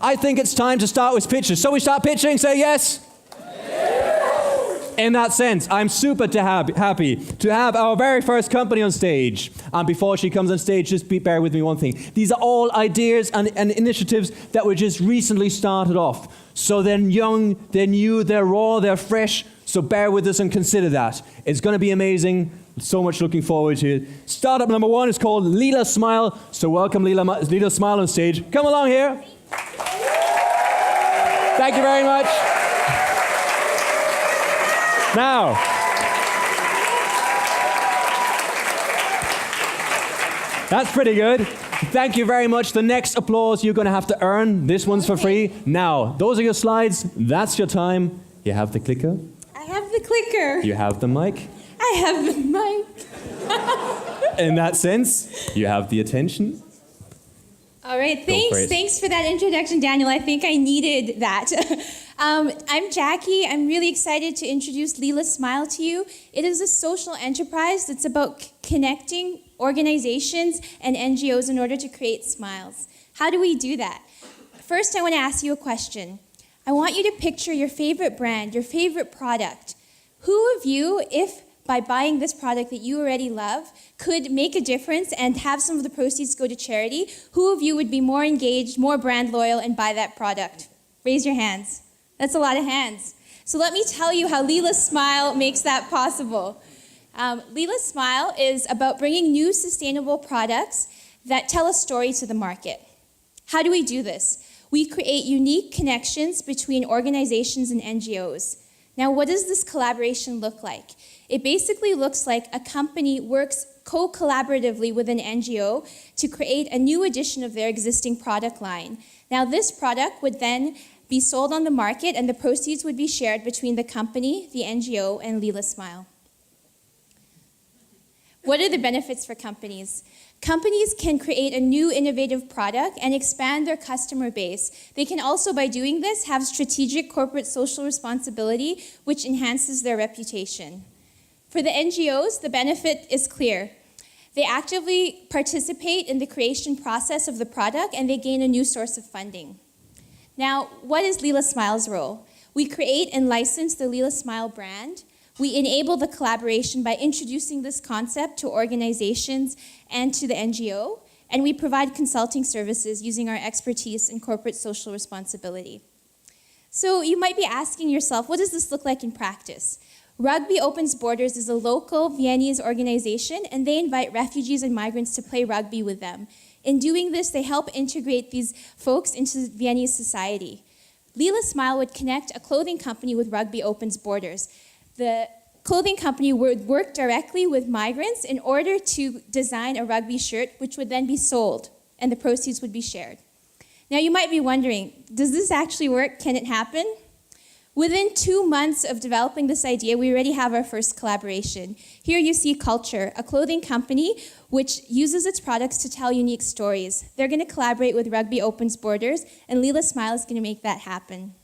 I think it's time to start with pitches. So we start pitching, say yes? In that sense, I'm super happy to have our very first company on stage. And before she comes on stage, just bear with me one thing. These are all ideas and initiatives that were just recently started off. So they're young, they're new, they're raw, they're fresh. So bear with us and consider that. It's going to be amazing. So much looking forward to it. Startup number 1 is called Lila Smile. So welcome Lila Smile on stage. Come along here. Thank you very much. Now, that's pretty good. Thank you very much. The next applause you're going to have to earn. This one's for free. Now, those are your slides. That's your time. You have the clicker. I have the clicker. You have the mic. I have the mic. In that sense, you have the attention. All right, thanks for that introduction, Daniel. I think I needed that. I'm Jackie. I'm really excited to introduce Lila Smile to you. It is a social enterprise that's about connecting organizations and NGOs in order to create smiles. How do we do that? First, I want to ask you a question. I want you to picture your favorite brand, your favorite product. Who of you, if by buying this product that you already love, could make a difference and have some of the proceeds go to charity, who of you would be more engaged, more brand loyal, and buy that product? Raise your hands. That's a lot of hands. So let me tell you how Lila Smile makes that possible. Lila Smile is about bringing new sustainable products that tell a story to the market. How do we do this? We create unique connections between organizations and NGOs. Now, what does this collaboration look like? It basically looks like a company works co-collaboratively with an NGO to create a new edition of their existing product line. Now, this product would then be sold on the market, and the proceeds would be shared between the company, the NGO, and Lila Smile. What are the benefits for companies? Companies can create a new innovative product and expand their customer base. They can also, by doing this, have strategic corporate social responsibility, which enhances their reputation. For the NGOs, the benefit is clear. They actively participate in the creation process of the product, and they gain a new source of funding. Now, what is Lila Smile's role? We create and license the Lila Smile brand. We enable the collaboration by introducing this concept to organizations and to the NGO, and we provide consulting services using our expertise in corporate social responsibility. So you might be asking yourself, what does this look like in practice? Rugby Opens Borders is a local Viennese organization, and they invite refugees and migrants to play rugby with them. In doing this, they help integrate these folks into Viennese society. Lila Smile would connect a clothing company with Rugby Opens Borders. The clothing company would work directly with migrants in order to design a rugby shirt, which would then be sold, and the proceeds would be shared. Now, you might be wondering, does this actually work? Can it happen? Within 2 months of developing this idea, we already have our first collaboration. Here you see Culture, a clothing company which uses its products to tell unique stories. They're going to collaborate with Rugby Opens Borders, and Lila Smile is going to make that happen.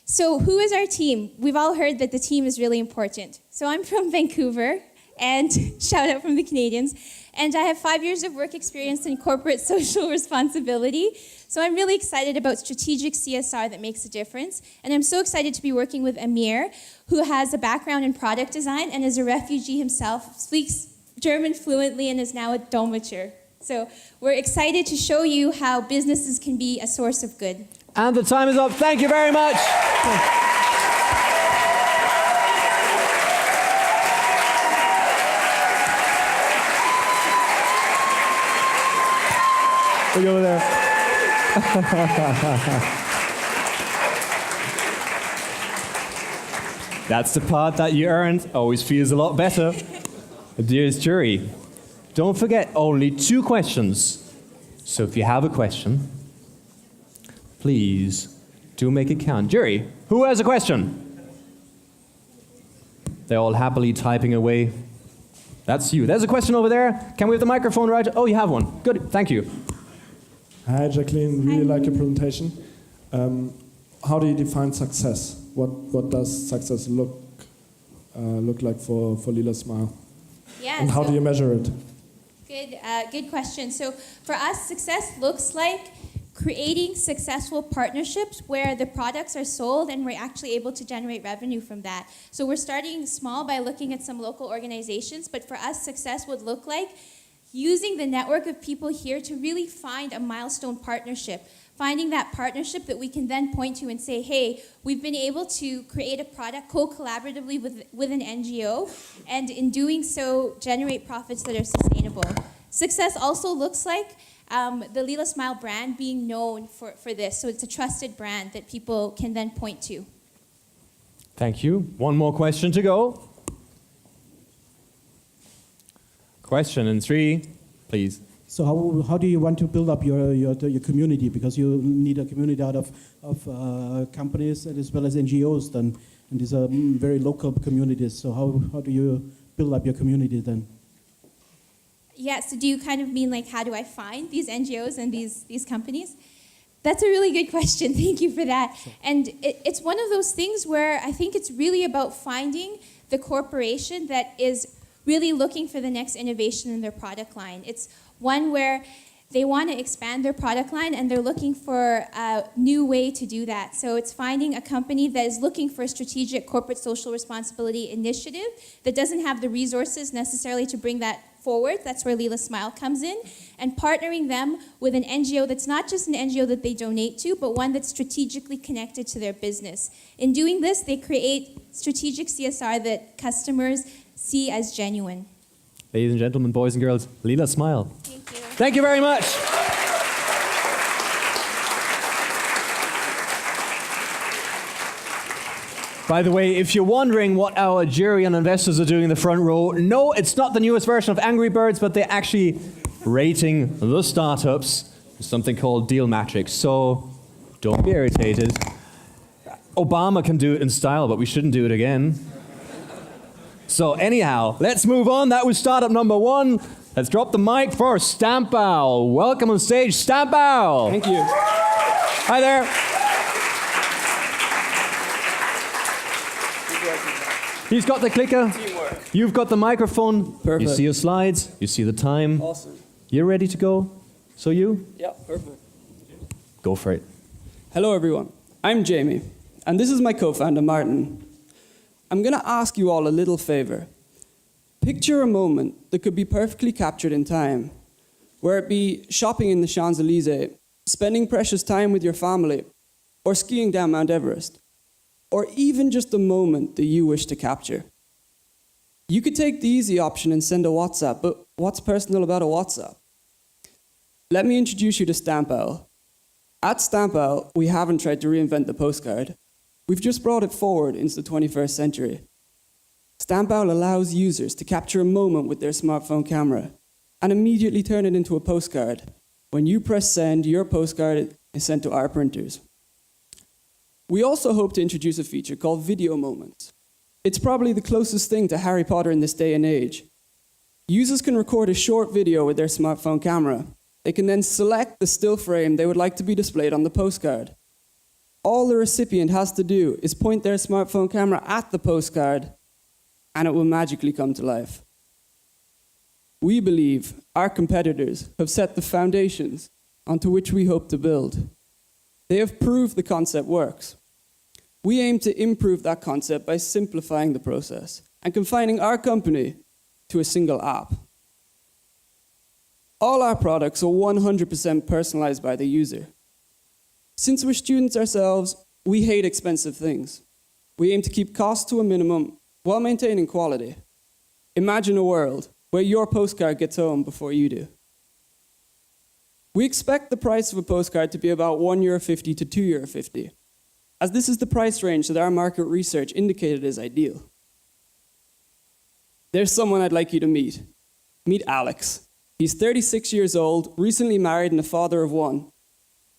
So who is our team? We've all heard that the team is really important. So I'm from Vancouver, and shout out from the Canadians, and I have 5 years of work experience in corporate social responsibility. So I'm really excited about strategic CSR that makes a difference, and I'm so excited to be working with Amir, who has a background in product design and is a refugee himself, speaks German fluently, and is now a Dolmetscher. So we're excited to show you how businesses can be a source of good. And the time is up. Thank you very much. Look over there. That's the part that you earned. Always feels a lot better. Dearest jury, don't forget only 2 questions. So if you have a question, please do make it count. Jury, who has a question? They're all happily typing away. That's you. There's a question over there. Can we have the microphone, Roger? Oh, you have one. Good. Thank you. Hi, Jacqueline. Really like your presentation. How do you define success? What does success look like for Lila Smile? Yeah, and how do you measure it? Good question. So for us, success looks like creating successful partnerships where the products are sold and we're actually able to generate revenue from that. So we're starting small by looking at some local organizations, but for us, success would look like using the network of people here to really find a milestone partnership, finding that partnership that we can then point to and say, hey, we've been able to create a product co-collaboratively with an NGO, and in doing so, generate profits that are sustainable. Success also looks like the Lila Smile brand being known for this, so it's a trusted brand that people can then point to. Thank you. One more question to go. Question in 3, please. So how do you want to build up your community? Because you need a community out of companies as well as NGOs then, and these are very local communities. So how do you build up your community then? Yeah, so do you kind of mean like how do I find these NGOs and these companies? That's a really good question. Thank you for that. Sure. And it's one of those things where I think it's really about finding the corporation that is really looking for the next innovation in their product line. It's one where they want to expand their product line and they're looking for a new way to do that. So it's finding a company that is looking for a strategic corporate social responsibility initiative that doesn't have the resources necessarily to bring that forward. That's where Lila Smile comes in, and partnering them with an NGO that's not just an NGO that they donate to, but one that's strategically connected to their business. In doing this, they create strategic CSR that customers see as genuine. Ladies and gentlemen, boys and girls, Lila Smile. Thank you. Thank you very much. By the way, if you're wondering what our jury and investors are doing in the front row, no, it's not the newest version of Angry Birds, but they're actually rating the startups with something called Deal Matrix. So don't be irritated. Obama can do it in style, but we shouldn't do it again. So anyhow, let's move on. That was startup number 1. Let's drop the mic for Stampal. Welcome on stage, Stampal. Thank you. Hi there. He's got the clicker. Teamwork. You've got the microphone. Perfect. You see your slides. You see the time. Awesome. You're ready to go? So you? Yeah, perfect. Go for it. Hello, everyone. I'm Jamie, and this is my co-founder, Martin. I'm going to ask you all a little favor. Picture a moment that could be perfectly captured in time, where it be shopping in the Champs-Élysées, spending precious time with your family, or skiing down Mount Everest, or even just a moment that you wish to capture. You could take the easy option and send a WhatsApp, but what's personal about a WhatsApp? Let me introduce you to Stampal. At Stampal, we haven't tried to reinvent the postcard. We've just brought it forward into the 21st century. Stampal allows users to capture a moment with their smartphone camera and immediately turn it into a postcard. When you press send, your postcard is sent to our printers. We also hope to introduce a feature called Video Moments. It's probably the closest thing to Harry Potter in this day and age. Users can record a short video with their smartphone camera. They can then select the still frame they would like to be displayed on the postcard. All the recipient has to do is point their smartphone camera at the postcard, and it will magically come to life. We believe our competitors have set the foundations onto which we hope to build. They have proved the concept works. We aim to improve that concept by simplifying the process and confining our company to a single app. All our products are 100% personalized by the user. Since we're students ourselves, we hate expensive things. We aim to keep costs to a minimum while maintaining quality. Imagine a world where your postcard gets home before you do. We expect the price of a postcard to be about €1.50 to €2.50, as this is the price range that our market research indicated is ideal. There's someone I'd like you to meet. Meet Alex. He's 36 years old, recently married and a father of 1.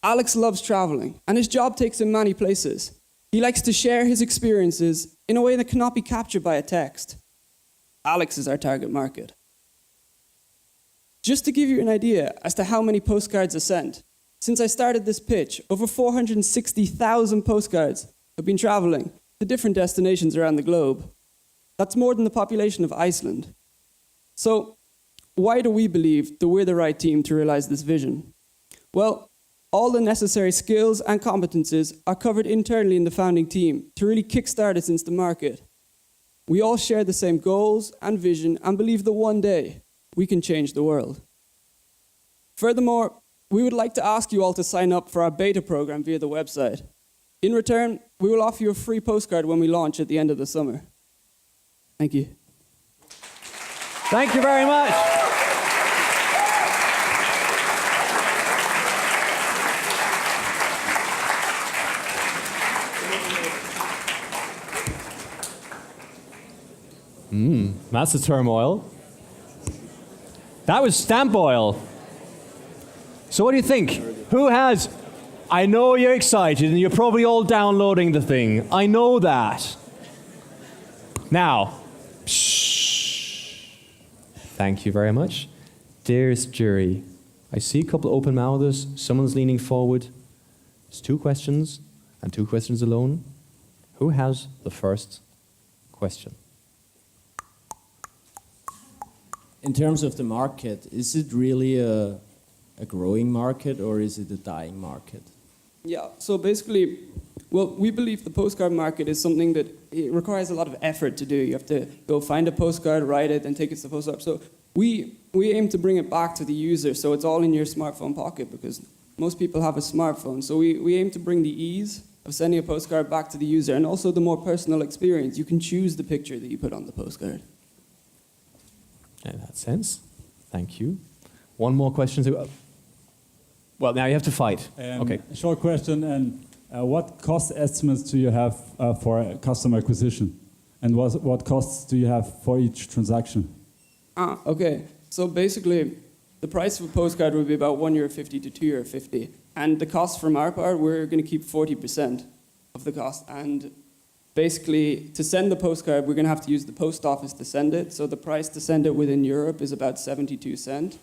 Alex loves traveling, and his job takes him many places. He likes to share his experiences in a way that cannot be captured by a text. Alex is our target market. Just to give you an idea as to how many postcards are sent, since I started this pitch, over 460,000 postcards have been traveling to different destinations around the globe. That's more than the population of Iceland. So, why do we believe that we're the right team to realize this vision? Well, All the necessary skills and competences are covered internally in the founding team to really kickstart us into the market. We all share the same goals and vision and believe that one day we can change the world. Furthermore, we would like to ask you all to sign up for our beta program via the website. In return, we will offer you a free postcard when we launch at the end of the summer. Thank you. Thank you very much. That's the turmoil. That was stamp oil. So what do you think? Who has... I know you're excited and you're probably all downloading the thing. I know that. Now, shh. Thank you very much. Dearest jury, I see a couple of open mouths. Someone's leaning forward. There's 2 questions and 2 questions alone. Who has the first question? In terms of the market, is it really a growing market or is it a dying market? Yeah, so basically, well, we believe the postcard market is something that it requires a lot of effort to do. You have to go find a postcard, write it, and take it to the post office. So we aim to bring it back to the user, so it's all in your smartphone pocket, because most people have a smartphone. So we aim to bring the ease of sending a postcard back to the user, and also the more personal experience. You can choose the picture that you put on the postcard. In that sense, thank you. One more question. Well, now you have to fight. Okay. Short question, and what cost estimates do you have for customer acquisition? And what costs do you have for each transaction? Okay. So basically, the price of a postcard would be about €1.50 to €2.50. And the cost from our part, we're going to keep 40% of the cost. And basically, to send the postcard, we're going to have to use the post office to send it. So the price to send it within Europe is about 72 cents.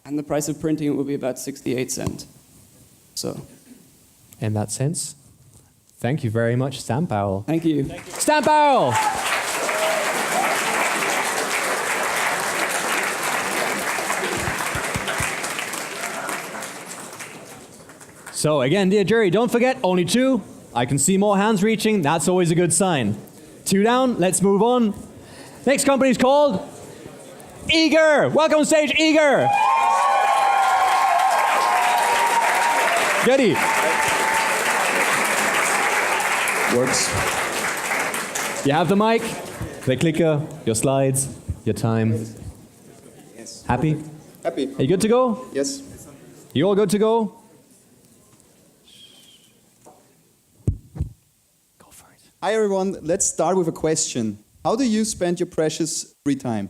And the price of printing it will be about 68 cents. So, In that sense, thank you very much, Stamp Owl. thank you. Stamp Owl! So again, dear jury, don't forget, only 2. I can see more hands reaching. That's always a good sign. 2 down. Let's move on. Next company is called Eager. Welcome on stage, Eager. Goody. Works. You have the mic, the clicker, your slides, your time. Yes. Happy? Happy. Are you good to go? Yes. You all good to go? Go for it. Hi everyone. Let's start with a question. How do you spend your precious free time?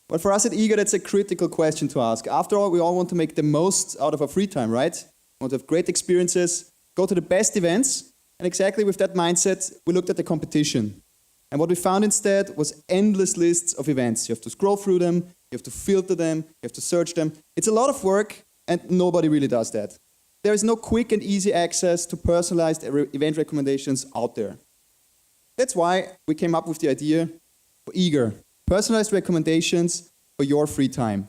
Well, for us at Eager, that's a critical question to ask. After all, we all want to make the most out of our free time, right? We want to have great experiences, go to the best events, and exactly with that mindset, we looked at the competition. And what we found instead was endless lists of events. You have to scroll through them, you have to filter them, you have to search them. It's a lot of work, and nobody really does that. There is no quick and easy access to personalized event recommendations out there. That's why we came up with the idea for Eager, personalized recommendations for your free time.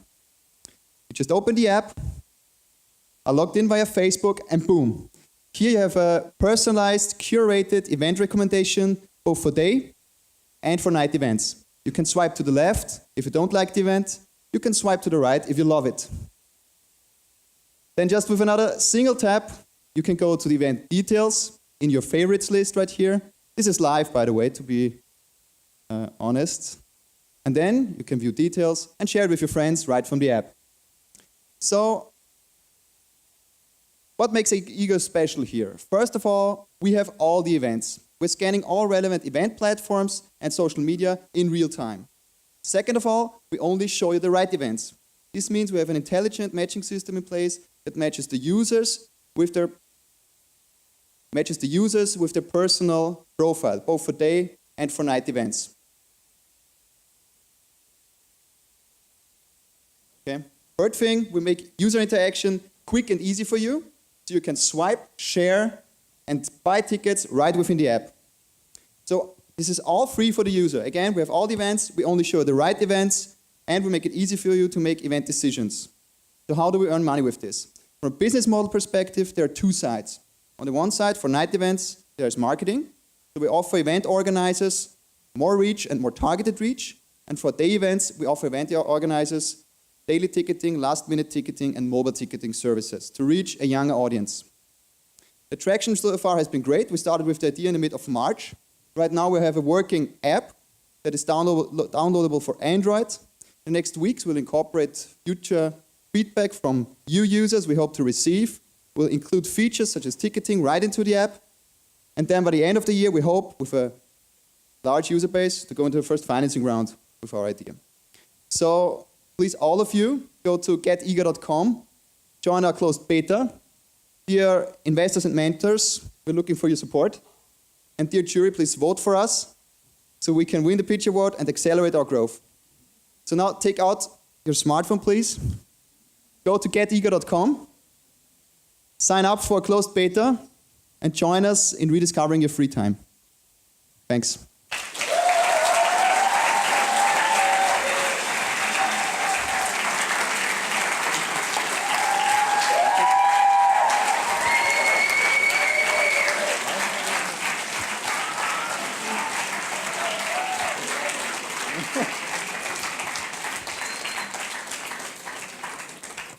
You just open the app, are logged in via Facebook, and boom. Here you have a personalized, curated event recommendation, both for day and for night events. You can swipe to the left if you don't like the event. You can swipe to the right if you love it. Then just with another single tap, you can go to the event details in your favorites list right here. This is live, by the way, to be honest. And then you can view details and share it with your friends right from the app. So, what makes Eager special here? First of all, we have all the events. We're scanning all relevant event platforms and social media in real time. Second of all, we only show you the right events. This means we have an intelligent matching system in place that matches the users with their personal profile, both for day and for night events. Okay. Third thing, we make user interaction quick and easy for you, so you can swipe, share, and buy tickets right within the app. So this is all free for the user. Again, we have all the events, we only show the right events, and we make it easy for you to make event decisions. So how do we earn money with this? From a business model perspective, there are two sides. On the one side, for night events, there's marketing. So we offer event organizers more reach and more targeted reach. And for day events, we offer event organizers daily ticketing, last-minute ticketing, and mobile ticketing services to reach a younger audience. The traction so far has been great. We started with the idea in the mid of March. Right now we have a working app that is downloadable for Android. In the next weeks we'll incorporate future feedback from you users we hope to receive. We'll include features such as ticketing right into the app. And then by the end of the year we hope, with a large user base, to go into the first financing round with our idea. So please, all of you, go to getiga.com, join our closed beta. Dear investors and mentors, we're looking for your support. And dear jury, please vote for us so we can win the Pitch Award and accelerate our growth. So now take out your smartphone, please. Go to getiga.com, sign up for a closed beta, and join us in rediscovering your free time. Thanks.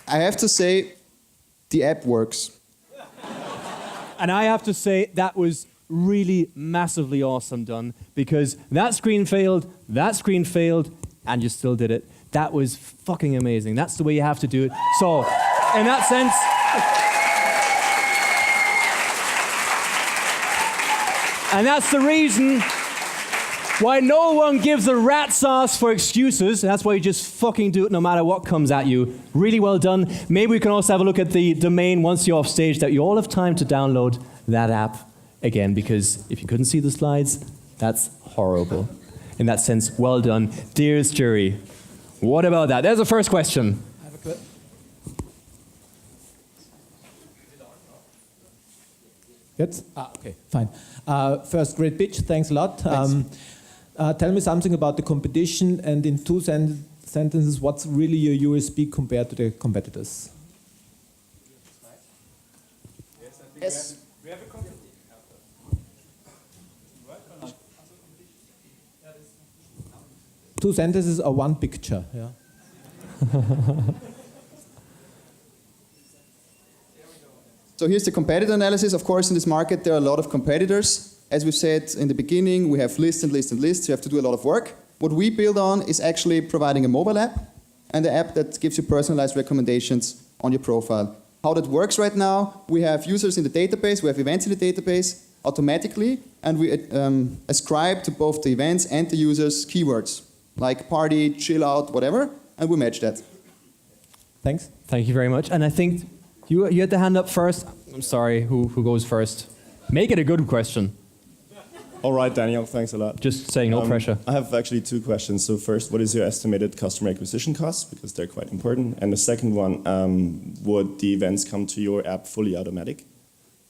I have to say, the app works. And I have to say, that was really massively awesome done, because that screen failed, and you still did it. That was fucking amazing. That's the way you have to do it. So, in that sense, and that's the reason why no one gives a rat's ass for excuses. That's why you just fucking do it no matter what comes at you. Really well done. Maybe we can also have a look at the domain once you're off stage, that you all have time to download that app again, because if you couldn't see the slides, that's horrible. In that sense, well done. Dearest jury, what about that? There's the first question. I have a clip. Good? Okay, fine. First, great pitch. Thanks a lot. Tell me something about the competition, and in two sentences, what's really your USP compared to the competitors? Yes. Two sentences or one picture? Yeah. So here's the competitor analysis. Of course, in this market, there are a lot of competitors. As we said in the beginning, we have lists and lists and lists. You have to do a lot of work. What we build on is actually providing a mobile app, and an app that gives you personalized recommendations on your profile. How that works right now, we have users in the database, we have events in the database automatically, and we ascribe to both the events and the users keywords, like party, chill out, whatever, and we match that. Thanks. Thank you very much. And I think you had the hand up first. I'm sorry, who goes first? Make it a good question. All right, Daniel, thanks a lot. Just saying, no pressure. I have actually two questions. So first, what is your estimated customer acquisition cost? Because they're quite important. And the second one, would the events come to your app fully automatic?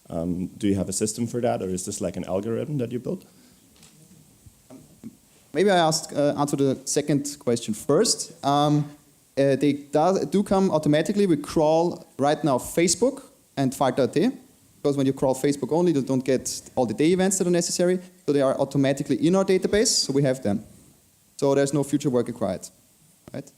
Do you have a system for that, or is this like an algorithm that you built? Maybe I answer the second question first. They do come automatically. We crawl right now Facebook and Falter.at. Because when you crawl Facebook only, you don't get all the day events that are necessary. So they are automatically in our database, so we have them. So there's no future work required. Right?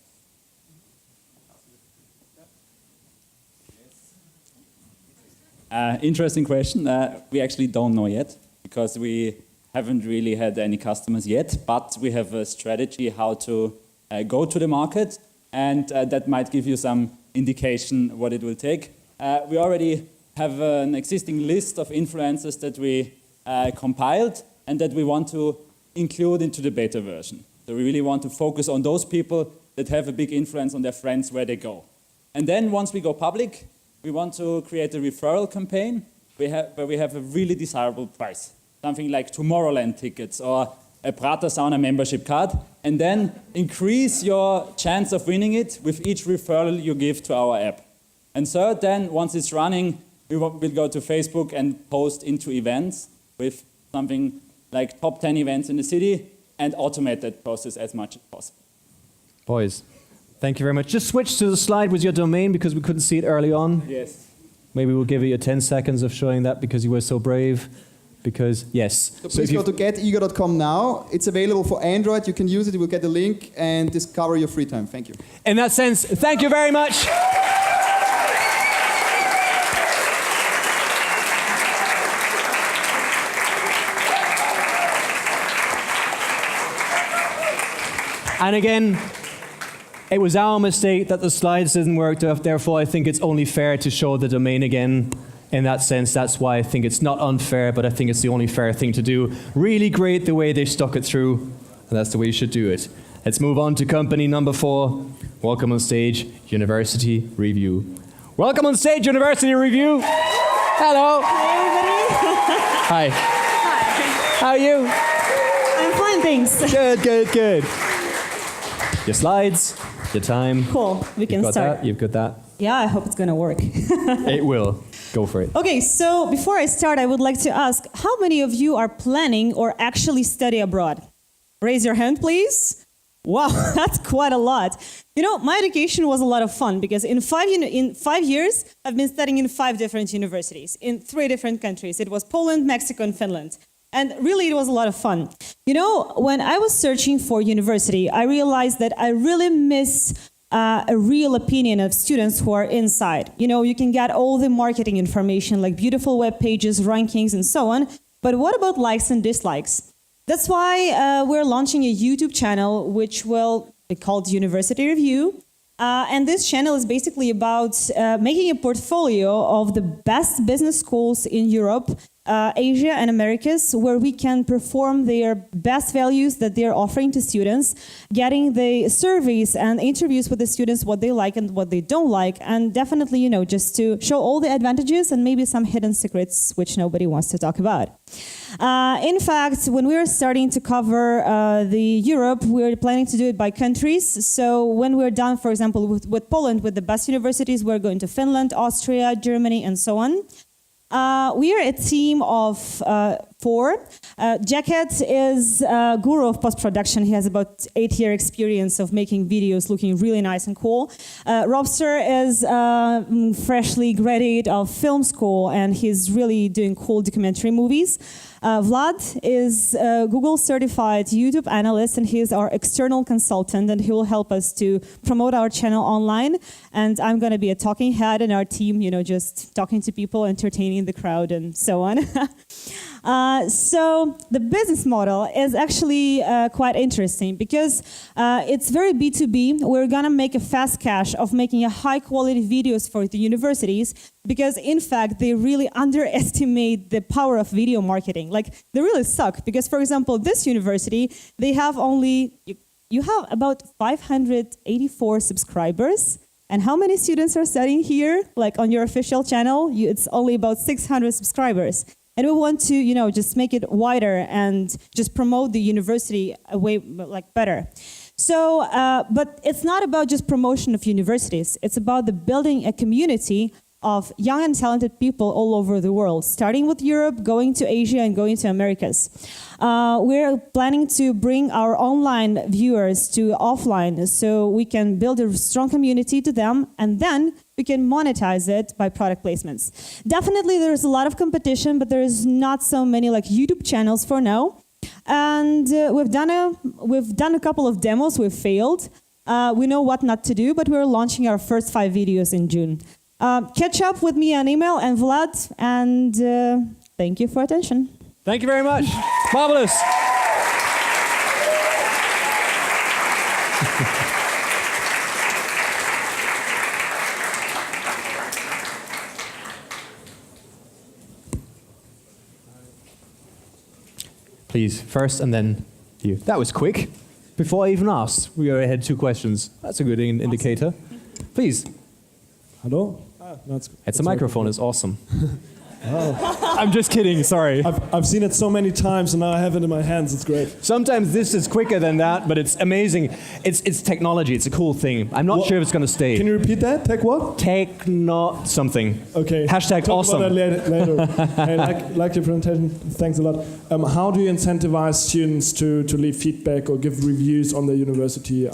Interesting question. We actually don't know yet, because we haven't really had any customers yet, but we have a strategy how to go to the market, and that might give you some indication what it will take. We already have an existing list of influencers that we compiled and that we want to include into the beta version. So we really want to focus on those people that have a big influence on their friends where they go. And then once we go public, we want to create a referral campaign where we have a really desirable price. Something like Tomorrowland tickets or a Prater Sauna membership card, and then increase your chance of winning it with each referral you give to our app. And third, then, once it's running, we'll go to Facebook and post into events with something like top 10 events in the city and automate that process as much as possible. Boys, Thank you very much. Just switch to the slide with your domain because we couldn't see it early on. Yes. Maybe we'll give you 10 seconds of showing that because you were so brave. Because, yes. So please go to getego.com now. It's available for Android. You can use it. You will get the link and discover your free time. Thank you. In that sense, thank you very much. And again, it was our mistake that the slides didn't work. Therefore, I think it's only fair to show the domain again. In that sense, that's why I think it's not unfair, but I think it's the only fair thing to do. Really great the way they stuck it through, and that's the way you should do it. Let's move on to company number 4. Welcome on stage, University Review. Welcome on stage, University Review. Hello. Hi, everybody. Hi. How are you? I'm fine, thanks. Good. Your slides, your time. Cool, we can You've got start. that? You've got that? Yeah, I hope it's gonna work. It will. Go for it. Okay, so before I start, I would like to ask, how many of you are planning or actually study abroad? Raise your hand, please. Wow, that's quite a lot. You know, my education was a lot of fun because in 5 years, I've been studying in 5 different universities in 3 different countries. It was Poland, Mexico, and Finland. And really, it was a lot of fun. You know, when I was searching for university, I realized that I really miss a real opinion of students who are inside. You know, you can get all the marketing information, like beautiful web pages, rankings, and so on. But what about likes and dislikes? That's why we're launching a YouTube channel, which will be called University Review. And this channel is basically about making a portfolio of the best business schools in Europe, Asia, and Americas, where we can perform their best values that they're offering to students, getting the surveys and interviews with the students, what they like and what they don't like, and definitely, you know, just to show all the advantages and maybe some hidden secrets which nobody wants to talk about. In fact, when we were starting to cover the Europe, we were planning to do it by countries. So when we're done, for example, with Poland, with the best universities, we're going to Finland, Austria, Germany, and so on. We are a team of 4. Jacket is a guru of post-production. He has about 8-year experience of making videos looking really nice and cool. Robster is freshly graduated of film school, and he's really doing cool documentary movies. Vlad is a Google certified YouTube analyst, and he is our external consultant, and he will help us to promote our channel online. And I'm going to be a talking head in our team, you know, just talking to people, entertaining the crowd, and so on. So the business model is actually quite interesting because it's very B2B. We're going to make a fast cash of making a high quality videos for the universities because, in fact, they really underestimate the power of video marketing. Like, they really suck because, for example, this university, they have only, you have about 584 subscribers. And how many students are studying here? Like on your official channel, it's only about 600 subscribers. And we want to, you know, just make it wider and just promote the university way like better. So, but it's not about just promotion of universities. It's about the building a community of young and talented people all over the world, starting with Europe, going to Asia, and going to Americas. We're planning to bring our online viewers to offline so we can build a strong community to them, and then we can monetize it by product placements. Definitely there's a lot of competition, but there's not so many like YouTube channels for now. And we've done a couple of demos, we've failed. We know what not to do, but we're launching our first 5 videos in June. Catch up with me on email and Vlad, and thank you for attention. Thank you very much. Marvelous. Please, first and then you. That was quick. Before I even asked, we already had 2 questions. That's a good indicator. Please. Hello? It's a microphone, it's awesome. I'm just kidding, sorry. I've seen it so many times and now I have it in my hands, it's great. Sometimes this is quicker than that, but it's amazing. It's technology, it's a cool thing. I'm not sure if it's going to stay. Can you repeat that? Tech what? Techno something. Okay. Hashtag Talk awesome. about that later. Hey, like your presentation, thanks a lot. How do you incentivize students to leave feedback or give reviews on the university?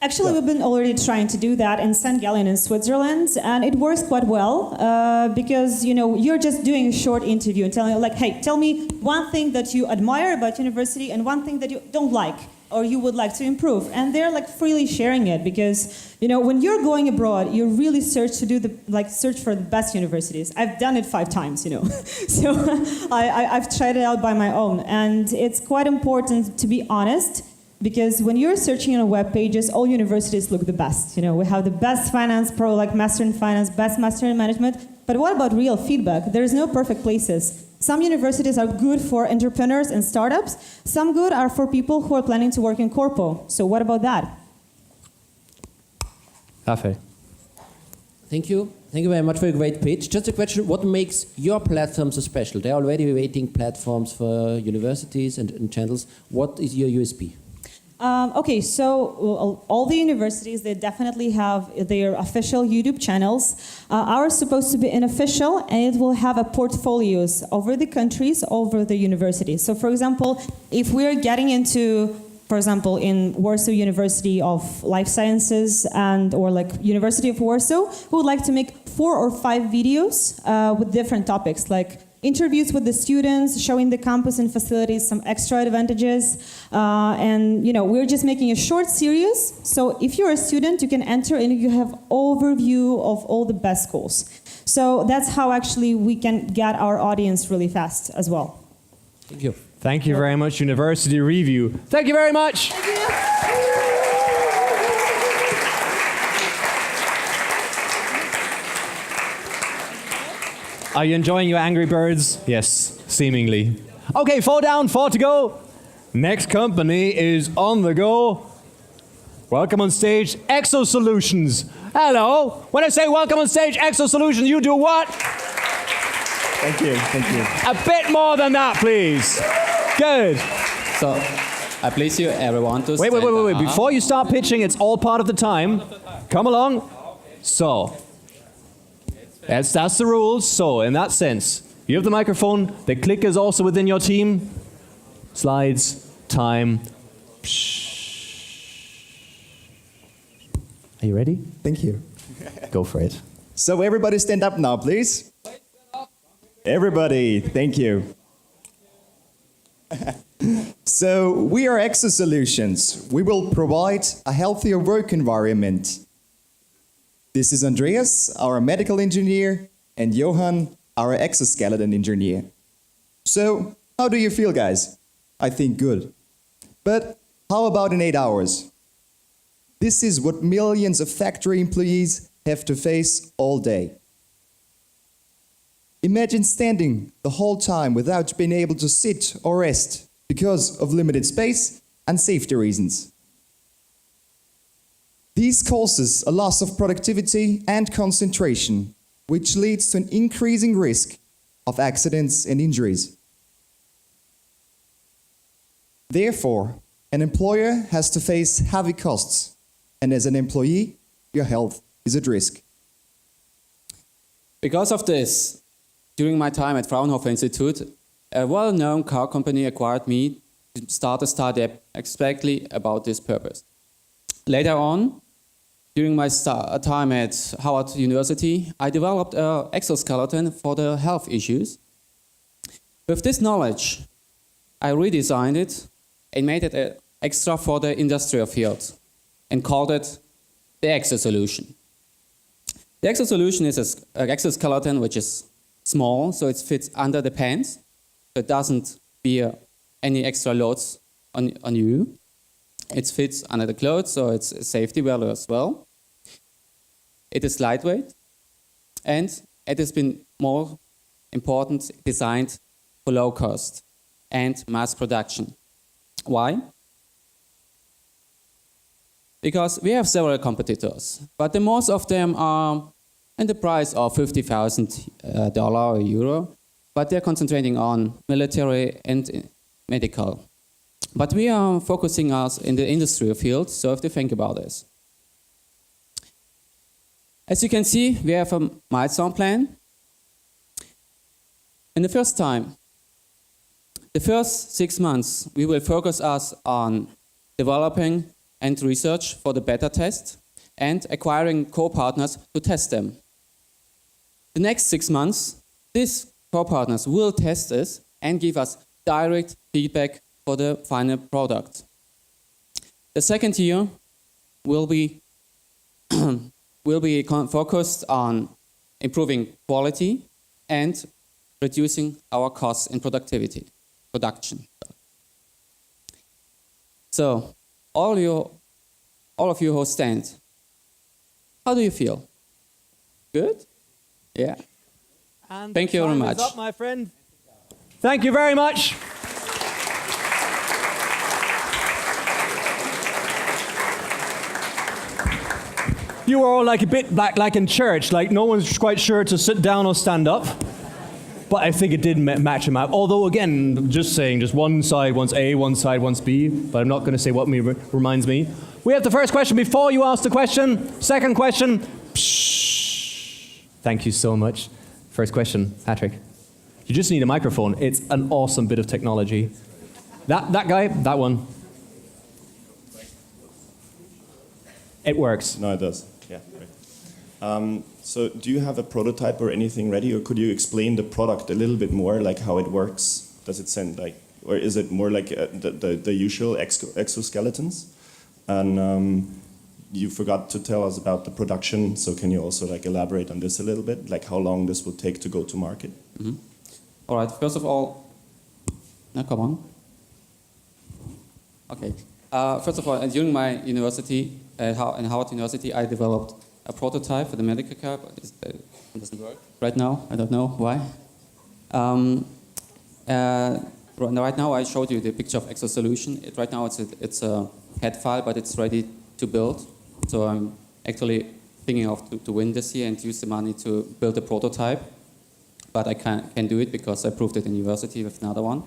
Actually, we've been already trying to do that in St. Gallen in Switzerland, and it works quite well because you're just doing a short interview and telling like, hey, tell me one thing that you admire about university and one thing that you don't like or you would like to improve, and they're like freely sharing it because when you're going abroad, you really search for the best universities. I've done it 5 times, so I've tried it out by my own, and it's quite important to be honest. Because when you're searching on web pages, all universities look the best. We have the best finance pro, like master in finance, best master in management. But what about real feedback? There's no perfect places. Some universities are good for entrepreneurs and startups. Some good are for people who are planning to work in corpo. So what about that? Rafael. Thank you. Thank you very much for a great pitch. Just a question, what makes your platform so special? There are already waiting platforms for universities and channels. What is your USP? Okay, so all the universities, they definitely have their official YouTube channels. Ours is supposed to be unofficial, and it will have a portfolios over the countries, over the universities. So for example, if we're getting into, for example, in Warsaw University of Life Sciences or like University of Warsaw, we would like to make 4 or 5 videos with different topics, like interviews with the students, showing the campus and facilities some extra advantages. And we're just making a short series. So if you're a student, you can enter and you have overview of all the best schools. So that's how actually we can get our audience really fast as well. Thank you. Thank you very much, University Review. Thank you very much. Thank you. Are you enjoying your Angry Birds? Yes, seemingly. Okay, 4 down, 4 to go. Next company is on the go. Welcome on stage, Exo Solutions. Hello. When I say welcome on stage, Exo Solutions, you do what? Thank you, thank you. A bit more than that, please. Good. So, I please you everyone to Wait. stand up. Before you start pitching, it's all part of the time. Come along. So, that's the rules. So, in that sense, you have the microphone. The clicker is also within your team. Slides, time. Are you ready? Thank you. Go for it. So everybody stand up now, please. Everybody, thank you. So we are Exo Solutions. We will provide a healthier work environment. This is Andreas, our medical engineer, and Johan, our exoskeleton engineer. So, how do you feel, guys? I think good. But how about in 8 hours? This is what millions of factory employees have to face all day. Imagine standing the whole time without being able to sit or rest because of limited space and safety reasons. This causes a loss of productivity and concentration, which leads to an increasing risk of accidents and injuries. Therefore, an employer has to face heavy costs, and as an employee, your health is at risk. Because of this, during my time at Fraunhofer Institute, a well-known car company acquired me to start a startup exactly about this purpose. Later on, during my time at Howard University, I developed an exoskeleton for the health issues. With this knowledge, I redesigned it and made it extra for the industrial field and called it the Exo Solution. The Exo Solution is an exoskeleton which is small, so it fits under the pants. So it doesn't bear any extra loads on you. It fits under the clothes, so it's a safety value as well. It is lightweight, and it has been more important designed for low cost and mass production. Why? Because we have several competitors, but the most of them are in the price of $50,000 or euro, but they're concentrating on military and medical. But we are focusing us in the industrial field, so have to think about this. As you can see, we have a milestone plan. In the first 6 months, we will focus us on developing and research for the beta test and acquiring co-partners to test them. The next 6 months, these co-partners will test us and give us direct feedback for the final product. The second year will be focused on improving quality and reducing our costs in production. So, all of you who stand, how do you feel? Good? Yeah. And thank you very time much. is up, my friend. Thank you very much. You were all like a bit like in church, like no one's quite sure to sit down or stand up. But I think it did match him out. Although, again, just saying, just one side wants A, one side wants B, but I'm not going to say what reminds me. We have the first question before you ask the question. Second question. Psh. Thank you so much. First question, Patrick. You just need a microphone. It's an awesome bit of technology. That guy, that one. It works. No, it does. Yeah. Great. So do you have a prototype or anything ready, or could you explain the product a little bit more, like how it works? Does it send like, or is it more like the usual exoskeletons? And you forgot to tell us about the production, so can you also like elaborate on this a little bit, like how long this will take to go to market? Mm-hmm. All right. First of all, no, come on. Okay. First of all, during my university, in Howard University, I developed a prototype for the medical car, but it doesn't work right now. I don't know why. Right now, I showed you the picture of ExoSolution. Right now, it's a CAD file, but it's ready to build. So I'm actually thinking of to win this year and use the money to build a prototype. But I can't do it because I proved it in university with another one.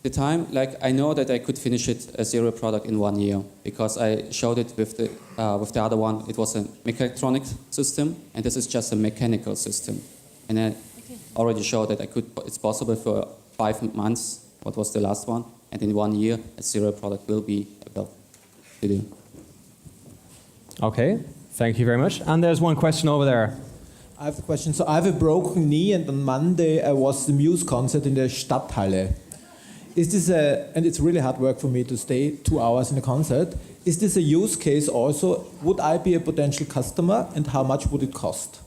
The time, like I know that I could finish it a zero product in 1 year because I showed it with the other one. It was a mechatronic system, and this is just a mechanical system. And I already showed that it's possible for 5 months. What was the last one? And in 1 year, a zero product will be able to do. Okay, thank you very much. And there's one question over there. I have a question. So I have a broken knee, and on Monday I was the Muse concert in the Stadthalle. Is this and it's really hard work for me to stay 2 hours in a concert. Is this a use case also? Would I be a potential customer, and how much would it cost?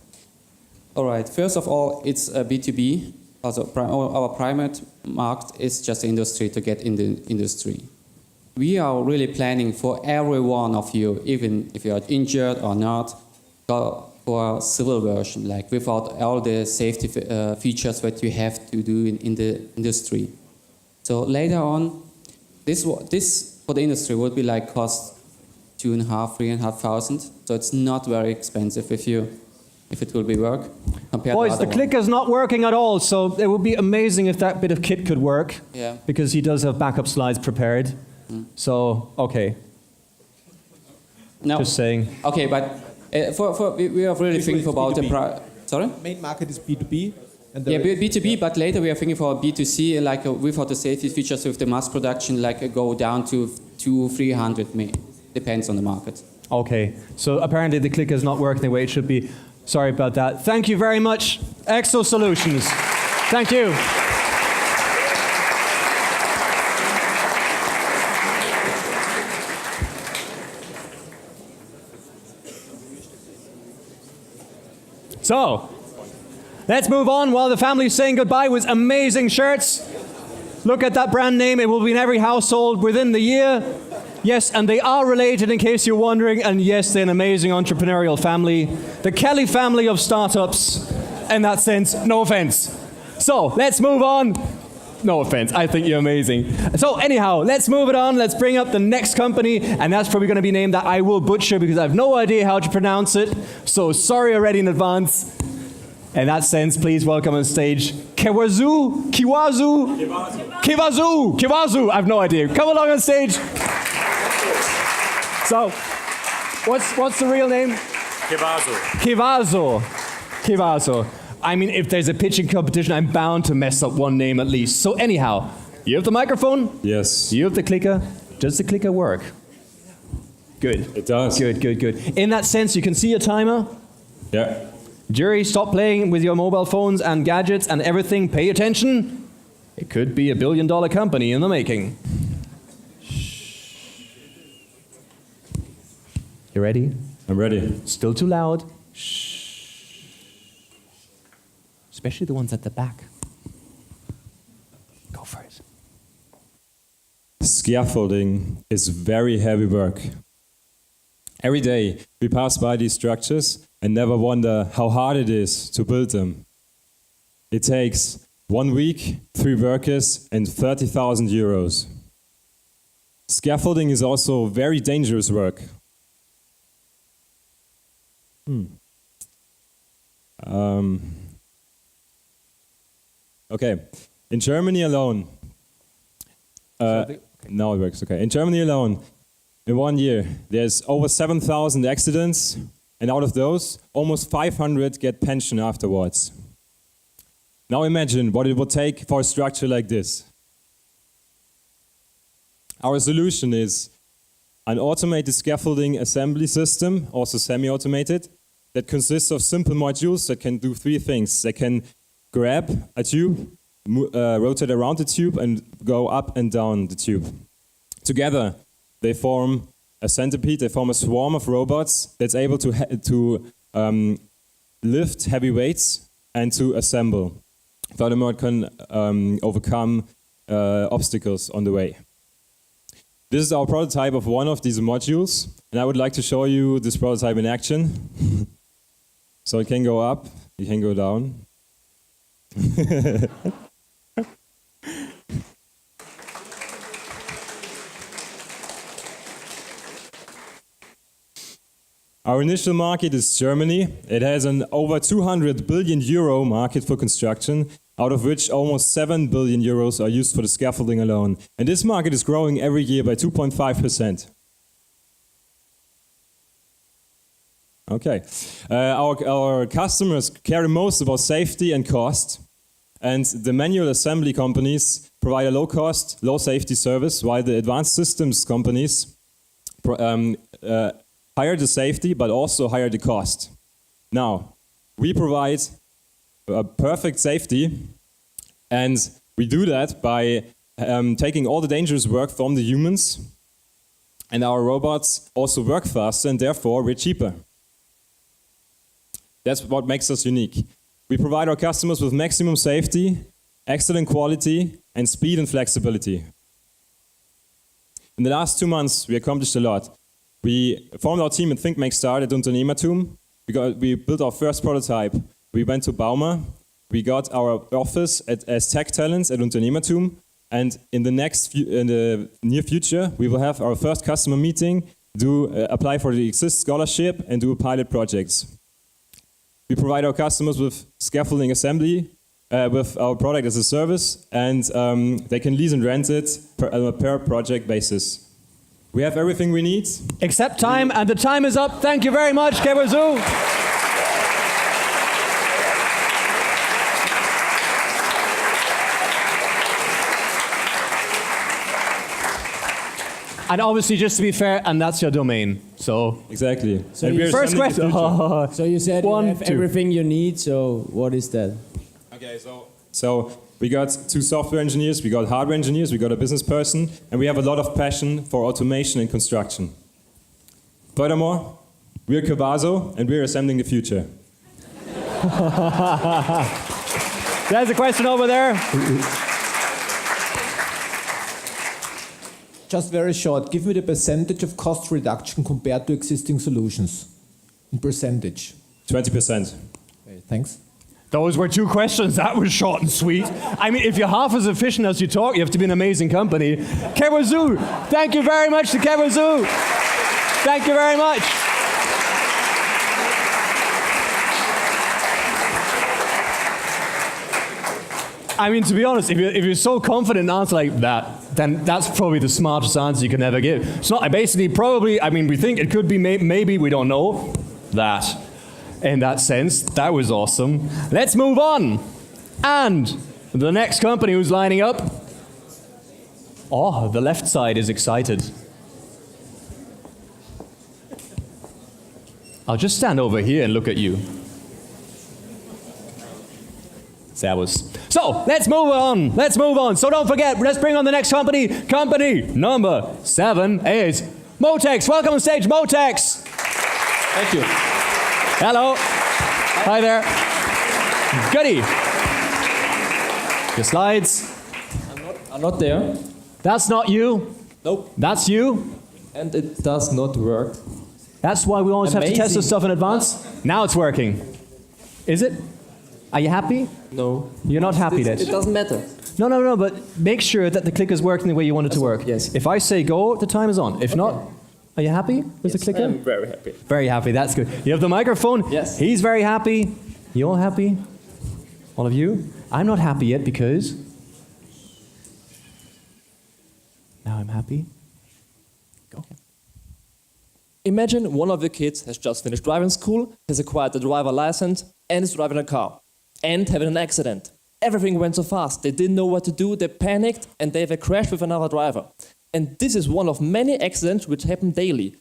All right. First of all, it's a B2B. Also, our primary market is just the industry to get in the industry. We are really planning for every one of you, even if you are injured or not, go for a civil version, like without all the safety features that you have to do in the industry. So later on, this for the industry would be like cost 2,500, 3,500. So it's not very expensive if it will be work compared Boys, to the clicker's not working at all, so it would be amazing if that bit of kit could work. Yeah. Because he does have backup slides prepared. So, okay. No. Just saying. Okay, but we are really thinking about the sorry? Main market is B2B. And yeah, B2B, but later we are thinking for B2C, like without the safety features with the mass production, like go down to 200-300, depends on the market. Okay, so apparently the clicker is not working the way it should be. Sorry about that. Thank you very much, ExoSolutions. Thank you. So, let's move on while the family's saying goodbye with amazing shirts. Look at that brand name. It will be in every household within the year. Yes, and they are related in case you're wondering. And yes, they're an amazing entrepreneurial family. The Kelly family of startups. In that sense, no offense. So, let's move on. No offense, I think you're amazing. So anyhow, let's move it on. Let's bring up the next company. And that's probably going to be named that I will butcher because I have no idea how to pronounce it. So sorry already in advance. In that sense, please welcome on stage Kiwazu. I have no idea. Come along on stage. So, what's the real name? Kiwazo. I mean, if there's a pitching competition, I'm bound to mess up one name at least. So anyhow, you have the microphone? Yes. You have the clicker? Does the clicker work? Good. It does. Good. In that sense, you can see a timer. Yeah. Jury, stop playing with your mobile phones and gadgets and everything. Pay attention. It could be $1 billion company in the making. Shh. You ready? I'm ready. Still too loud. Shh. Especially the ones at the back. Go for it. Scaffolding is very heavy work. Every day we pass by these structures and never wonder how hard it is to build them. It takes 1 week, 3 workers, and 30,000 euros. Scaffolding is also very dangerous work. Okay, in Germany alone, now it works, okay. In Germany alone, in 1 year, there's over 7,000 accidents, and out of those, almost 500 get pension afterwards. Now imagine what it would take for a structure like this. Our solution is an automated scaffolding assembly system, also semi-automated, that consists of simple modules that can do 3 things. They can grab a tube, rotate around the tube, and go up and down the tube. Together, they form a centipede, they form a swarm of robots that's able to lift heavy weights and to assemble. Furthermore, it can overcome obstacles on the way. This is our prototype of one of these modules, and I would like to show you this prototype in action. So it can go up, it can go down. Our initial market is Germany. It has an over 200 billion euro market for construction, out of which almost 7 billion euros are used for the scaffolding alone. And this market is growing every year by 2.5%. Okay. Our customers care most about safety and cost. And the manual assembly companies provide a low-cost, low-safety service, while the advanced systems companies higher the safety, but also higher the cost. Now, we provide a perfect safety, and we do that by taking all the dangerous work from the humans, and our robots also work faster, and therefore we're cheaper. That's what makes us unique. We provide our customers with maximum safety, excellent quality, and speed and flexibility. In the last 2 months, we accomplished a lot. We formed our team at Think Make Start at Unternehmertum. We built our first prototype. We went to Bauma. We got our office as Tech Talents at Unternehmertum. And in the near future, we will have our first customer meeting, apply for the Exist scholarship, and do pilot projects. We provide our customers with scaffolding assembly, with our product as a service, and they can lease and rent it per project basis. We have everything we need. Except time, and the time is up. Thank you very much, Keverzu. And obviously, just to be fair, and that's your domain. So exactly. So you first question. So you said you have everything you need. So what is that? Okay, so we got 2 software engineers, we got hardware engineers, we got a business person, and we have a lot of passion for automation and construction. Furthermore, we're Cavazo, and we're assembling the future. There's a question over there. Just very short, give me the percentage of cost reduction compared to existing solutions. In percentage. 20%. Okay, thanks. Those were 2 questions. That was short and sweet. I mean, if you're half as efficient as you talk, you have to be an amazing company. Keverzu, thank you very much to Keverzu. Thank you very much. I mean, to be honest, if you're so confident in an answer like that, then that's probably the smartest answer you can ever give. It's not, we think it could be, maybe, we don't know that. In that sense, that was awesome. Let's move on. And the next company who's lining up. Oh, the left side is excited. I'll just stand over here and look at you. Servus. So, let's move on. Let's move on. So don't forget, let's bring on the next company. Company number 7 is Motex. Welcome on stage, Motex. Thank you. Hello. Hi there. Goody. Your slides. I'm not there. That's not you. Nope. That's you. And it does not work. That's why we always have to test this stuff in advance. Now it's working. Is it? Are you happy? No. You're not happy, then? It doesn't matter. No, but make sure that the clicker is working the way you want it to work. Yes. If I say go, the time is on. If not, are you happy with the clicker? I'm very happy. Very happy, that's good. You have the microphone? Yes. He's very happy. You all happy? All of you? I'm not happy yet because... Now I'm happy. Go. Imagine one of your kids has just finished driving school, has acquired the driver license, and is driving a car, and having an accident. Everything went so fast, they didn't know what to do, they panicked, and they have a crash with another driver. And this is one of many accidents which happen daily.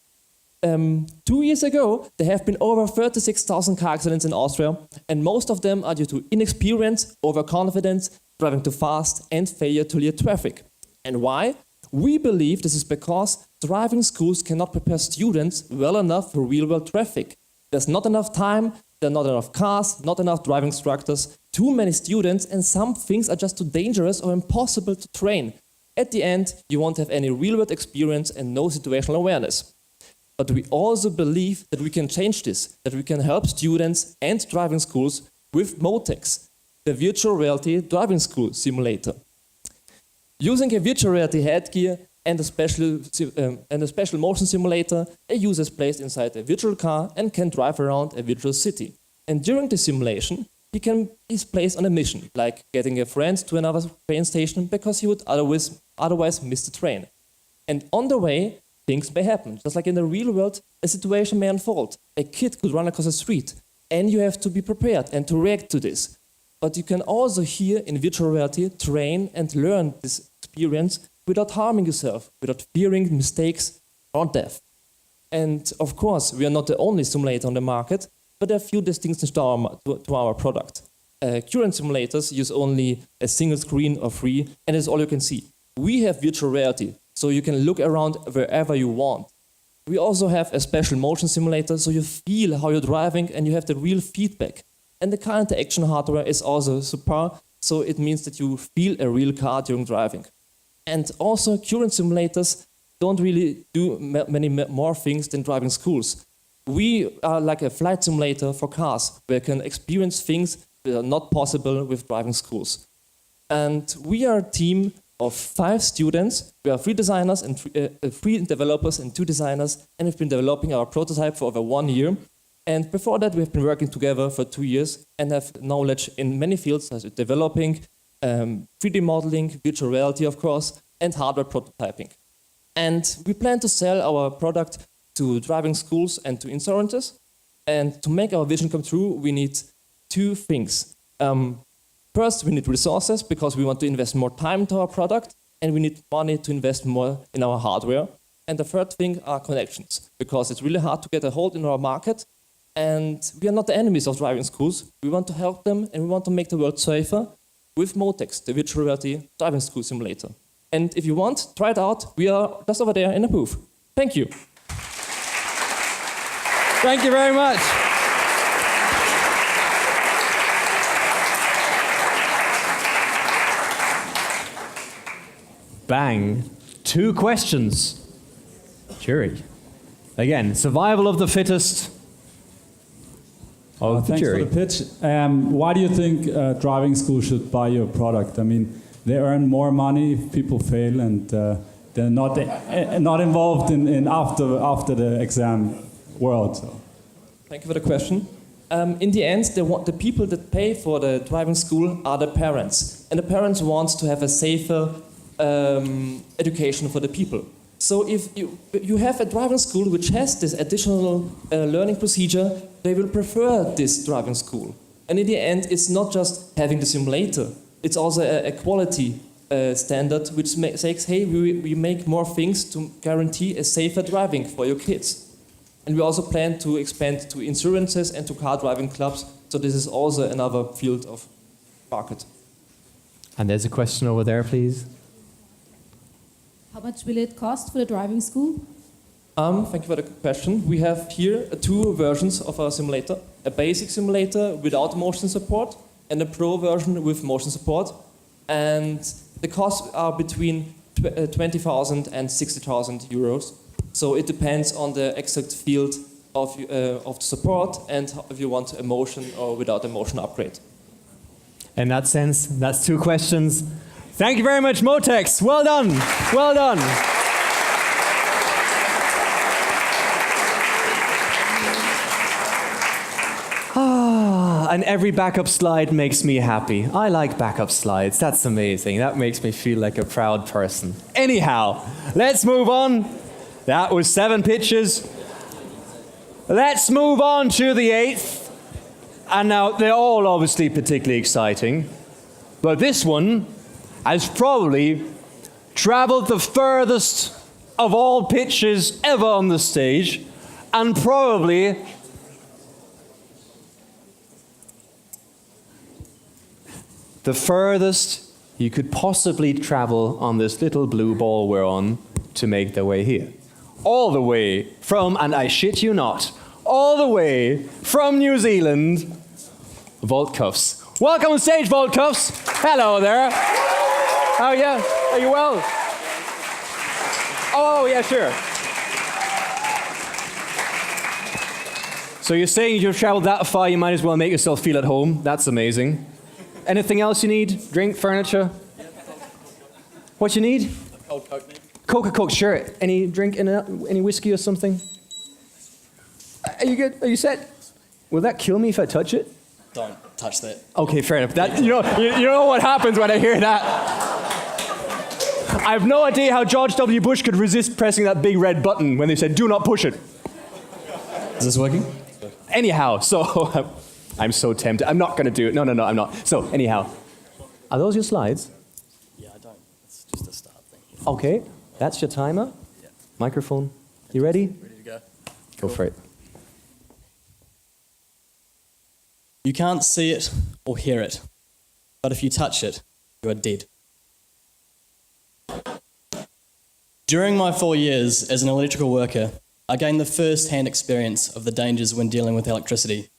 2 years ago, there have been over 36,000 car accidents in Austria, and most of them are due to inexperience, overconfidence, driving too fast, and failure to clear traffic. And why? We believe this is because driving schools cannot prepare students well enough for real-world traffic. There's not enough time, there are not enough cars, not enough driving instructors, too many students, and some things are just too dangerous or impossible to train. At the end, you won't have any real-world experience and no situational awareness. But we also believe that we can change this, that we can help students and driving schools with Motex, the virtual reality driving school simulator. Using a virtual reality headgear and a special motion simulator, a user is placed inside a virtual car and can drive around a virtual city. And during the simulation, is placed on a mission, like getting a friend to another train station because he would otherwise miss the train. And on the way, things may happen. Just like in the real world, a situation may unfold. A kid could run across the street, and you have to be prepared and to react to this. But you can also here in virtual reality train and learn this experience without harming yourself, without fearing mistakes or death. And of course, we are not the only simulator on the market, but there are a few distinctions to our product. Current simulators use only a single screen or three, and it's all you can see. We have virtual reality, so you can look around wherever you want. We also have a special motion simulator, so you feel how you're driving and you have the real feedback. And the car interaction hardware is also super, so it means that you feel a real car during driving. And also, current simulators don't really do many more things than driving schools. We are like a flight simulator for cars, where you can experience things that are not possible with driving schools. And we are a team of 5 students. We are 3 designers and 3 developers and 2 designers, and we've been developing our prototype for over 1 year. And before that, we've been working together for 2 years and have knowledge in many fields, such as developing, 3D modeling, virtual reality, of course, and hardware prototyping. And we plan to sell our product to driving schools and to insurances. And to make our vision come true, we need 2 things. First, we need resources because we want to invest more time into our product, and we need money to invest more in our hardware. And the third thing are connections, because it's really hard to get a hold in our market. And we are not the enemies of driving schools. We want to help them, and we want to make the world safer with Motex, the virtual reality driving school simulator. And if you want, try it out. We are just over there in the booth. Thank you. Thank you very much. Bang. 2 questions. Jury. Again, survival of the fittest. The thanks jury. for the pitch. Why do you think driving school should buy your product? I mean, they earn more money if people fail, and they're not involved in after the exam world. So. Thank you for the question. In the end, the people that pay for the driving school are the parents, and the parents want to have a safer education for the people. So if you have a driving school which has this additional learning procedure, they will prefer this driving school. And in the end, it's not just having the simulator. It's also a quality standard which says, hey, we make more things to guarantee a safer driving for your kids. And we also plan to expand to insurances and to car driving clubs. So this is also another field of market. And there's a question over there, please. How much will it cost for the driving school? Thank you for the question. We have here two versions of our simulator. A basic simulator without motion support and a pro version with motion support. And the costs are between 20,000 and 60,000 euros. So it depends on the exact field of the support and if you want a motion or without a motion upgrade. In that sense, that's two questions. Thank you very much, Motex. Well done. Well done. And every backup slide makes me happy. I like backup slides. That's amazing. That makes me feel like a proud person. Anyhow, let's move on. That was 7 pitches. Let's move on to the 8th. And now, they're all obviously particularly exciting. But this one has probably traveled the furthest of all pitches ever on the stage, and probably the furthest you could possibly travel on this little blue ball we're on to make their way here. All the way from, and I shit you not, all the way from New Zealand, Vault Cuffs. Welcome on stage, Vault Cuffs. Hello there. How are you? Are you well? Oh, yeah, sure. So you're saying you've traveled that far, you might as well make yourself feel at home. That's amazing. Anything else you need? Drink, furniture? What you need? Cold Coke. Coca-Cola, sure. Any drink, any whiskey or something? Are you good? Are you set? Will that kill me if I touch it? Don't touch that. Okay, fair enough. That, you know what happens when I hear that. I have no idea how George W. Bush could resist pressing that big red button when they said, "Do not push it." Is this working? Anyhow, so I'm so tempted. I'm not going to do it. No, I'm not. So anyhow, are those your slides? Yeah, I don't. It's just a start thing. Okay, that's your timer. Yeah. Microphone. You ready? Ready to go. Go for it. You can't see it or hear it, but if you touch it, you are dead. During my 4 years as an electrical worker, I gained the first-hand experience of the dangers when dealing with electricity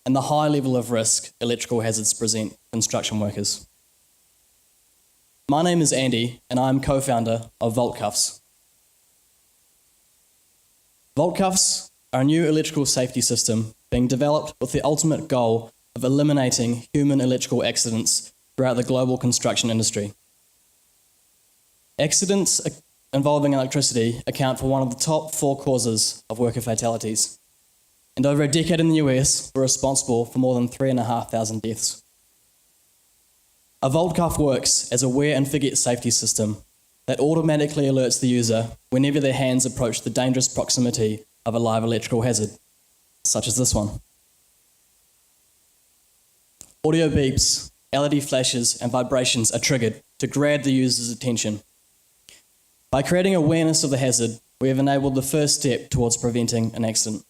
and the high level of risk electrical hazards present construction workers. My name is Andy, and I'm co-founder of Vault Cuffs. Vault Cuffs are a new electrical safety system being developed with the ultimate goal of eliminating human electrical accidents throughout the global construction industry. Accidents involving electricity account for one of the top 4 causes of worker fatalities, and over a decade in the US were responsible for more than 3,500 deaths. A Vault Cuff works as a wear and forget safety system that automatically alerts the user whenever their hands approach the dangerous proximity of a live electrical hazard, such as this one. Audio beeps, LED flashes, and vibrations are triggered to grab the user's attention. By creating awareness of the hazard, we have enabled the first step towards preventing an accident.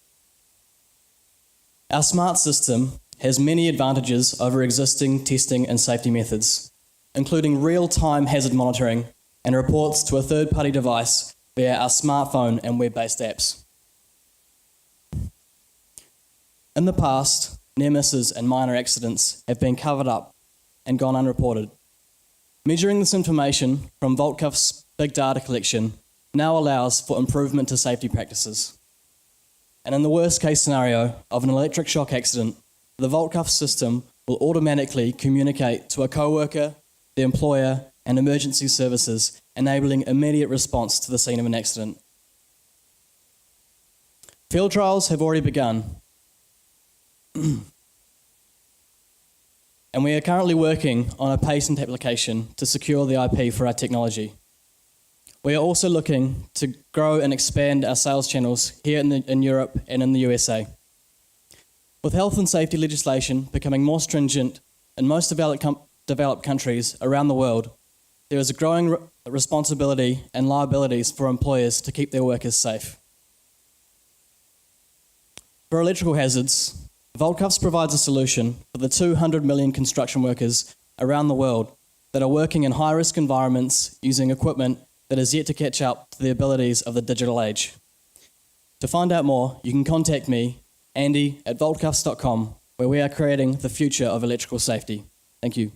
Our smart system has many advantages over existing testing and safety methods, including real-time hazard monitoring and reports to a third-party device via our smartphone and web-based apps. In the past, near misses and minor accidents have been covered up and gone unreported. Measuring this information from Vault Cuffs' big data collection now allows for improvement to safety practices. And in the worst case scenario of an electric shock accident, the Vault Cuffs system will automatically communicate to a coworker, the employer, and emergency services, enabling immediate response to the scene of an accident. Field trials have already begun, and we are currently working on a patent application to secure the IP for our technology. We are also looking to grow and expand our sales channels here in Europe and in the USA. With health and safety legislation becoming more stringent in most developed countries around the world, there is a growing responsibility and liabilities for employers to keep their workers safe. For electrical hazards, Voltcuffs provides a solution for the 200 million construction workers around the world that are working in high-risk environments using equipment that is yet to catch up to the abilities of the digital age. To find out more, you can contact me, Andy, at voltcuffs.com, where we are creating the future of electrical safety. Thank you.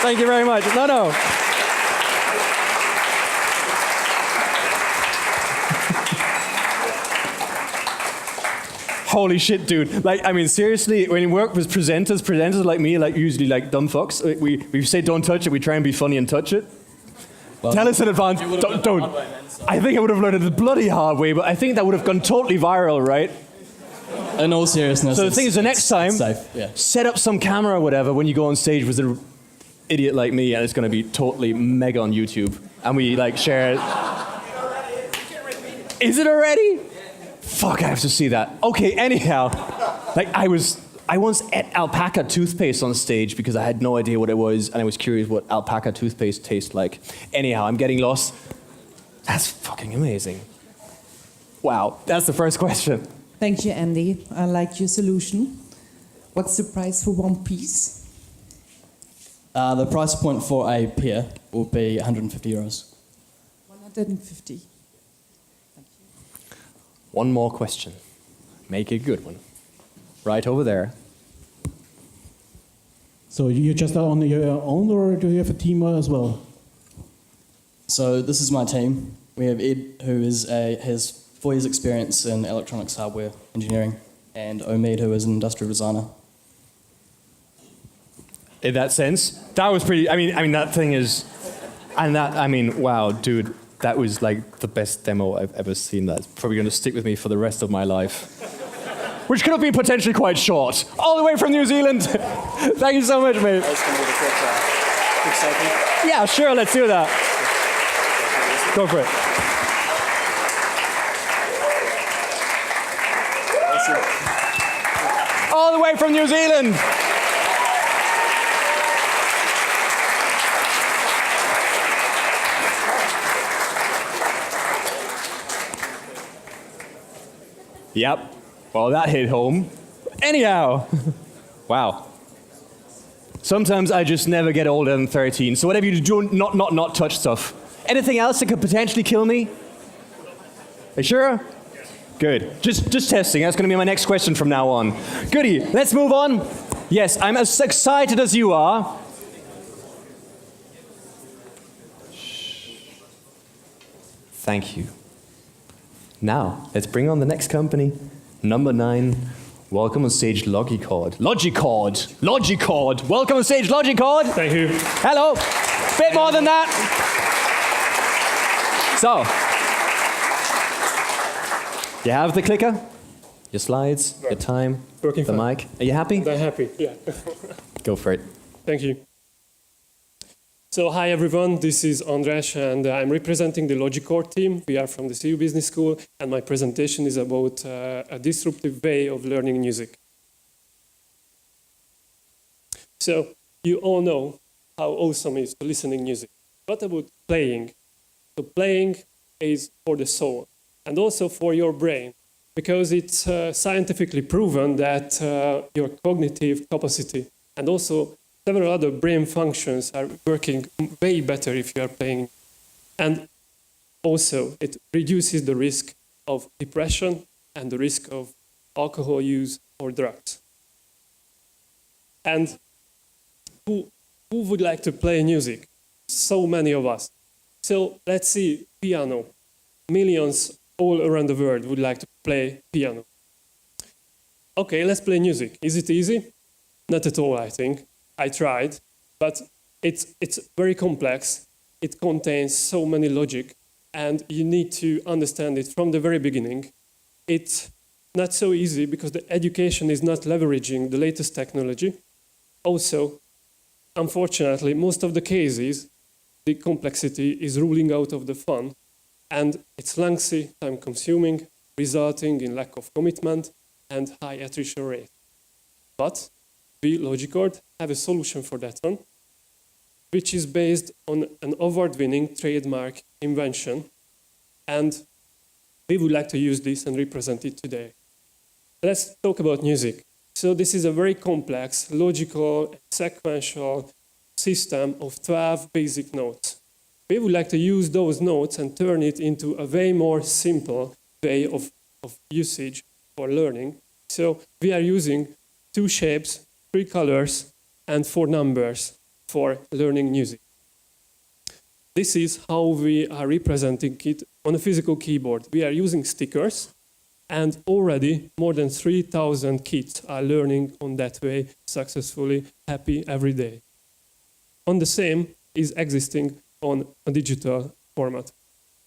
Thank you very much. No. Holy shit, dude. Like, I mean, seriously, when you work with presenters like me, like usually like dumb fucks, we say don't touch it, we try and be funny and touch it. Well, tell us in advance, don't. I think I would have learned it the bloody hard way, but I think that would have gone totally viral, right? In all seriousness. So the thing is, the next time, set up some camera or whatever when you go on stage with an idiot like me, and it's going to be totally mega on YouTube. And we like share it. Is it already? Fuck, I have to see that. Okay, anyhow, like I once ate alpaca toothpaste on stage because I had no idea what it was, and I was curious what alpaca toothpaste tastes like. Anyhow, I'm getting lost. That's fucking amazing. Wow, that's the first question. Thank you, Andy. I like your solution. What's the price for one piece? The price point for a pair will be €150. 150. One more question. Make it a good one. Right over there. So you're just on your own, or do you have a team as well? So this is my team. We have Ed, who has 4 years' experience in electronics hardware engineering, and Omid, who is an industrial designer. In that sense, that was pretty. I mean, that thing is, and that. I mean, wow, dude, that was like the best demo I've ever seen. That's probably going to stick with me for the rest of my life. Which could have been potentially quite short. All the way from New Zealand. Thank you so much, mate. Yeah, sure, let's do that. Go for it. All the way from New Zealand. Yep. Well, that hit home. Anyhow. Wow. Sometimes I just never get older than 13. So whatever you do, not touch stuff. Anything else that could potentially kill me? Are you sure? Good. Just testing. That's going to be my next question from now on. Goody. Let's move on. Yes, I'm as excited as you are. Thank you. Now, let's bring on the next company. Number 9. Welcome on stage, Logicord. Logicord. Welcome on stage, Logicord. Thank you. Hello. Bit more than that. So, you have the clicker, your slides, your time, Working the fine. mic. Are you happy? I'm happy, yeah. Go for it. Thank you. So hi everyone, this is András and I'm representing the Logicord team. We are from the CU Business School and my presentation is about a disruptive way of learning music. So you all know how awesome it is to listening music. What about playing? So playing is for the soul and also for your brain because it's scientifically proven that your cognitive capacity and also several other brain functions are working way better if you are playing. And also, it reduces the risk of depression and the risk of alcohol use or drugs. And who would like to play music? So many of us. So let's see, piano. Millions all around the world would like to play piano. Okay, let's play music. Is it easy? Not at all, I think. I tried, but it's very complex. It contains so many logic, and you need to understand it from the very beginning. It's not so easy because the education is not leveraging the latest technology. Also, unfortunately, most of the cases, the complexity is ruling out of the fun, and it's lengthy, time-consuming, resulting in lack of commitment and high attrition rate. But we, Logicord, have a solution for that one, which is based on an award-winning trademark invention. And we would like to use this and represent it today. Let's talk about music. So this is a very complex, logical, sequential system of 12 basic notes. We would like to use those notes and turn it into a way more simple way of usage for learning. So we are using 2 shapes, 3 colors, and 4 numbers for learning music. This is how we are representing it on a physical keyboard. We are using stickers, and already more than 3,000 kids are learning on that way successfully, happy every day. On the same is existing on a digital format.